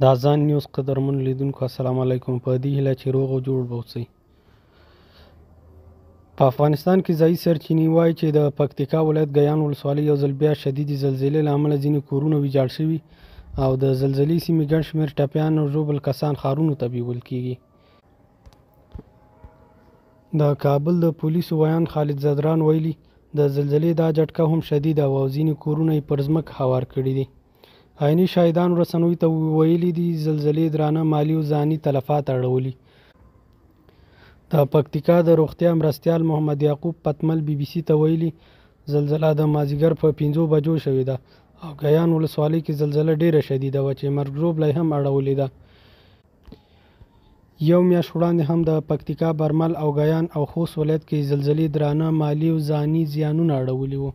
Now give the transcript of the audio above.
د اذان نیوز قدرمن لیدونکو السلام علیکم. په دې هیله چې روغ او جوړ به اوسئ. په افغانستان کې ځایي سرچینې وایي چې د پکتیکا ولایت ګیان ولسوالۍ یو ځل بیا شدیدې زلزلې له امله ځینې کورونه ویجاړ شوي او د زلزلې سیمې ګڼ شمېر ټپیان او ژوبل کسان ښارونو ته بیول کېږي. د کابل د پولیسو ویان خالد زدران ویلي د زلزلې دا جټکه هم شدیده وه او ځینې کورونه یې پر ځمکه هوار کړي دي. عیني شاهدانو رسنیو ته ویلي دي زلزلې درانه مالي او ځاني تلفات اړولي. د پکتیکا د روغتیا مرستیال محمد یعقوب پتمل BBC ته ویلي زلزله د مازدیګر په 5 بجو شوې ده او ګیان ولسوالۍ کې زلزله ډیره شدیده وه چې مرګ ژوبله هم اړولې ده. یو میاشت وړاندې هم د پکتیکا برمل او ګیان او خوست ولایت کې زلزلې درانه مالي او ځاني زیانونه اړولي وو.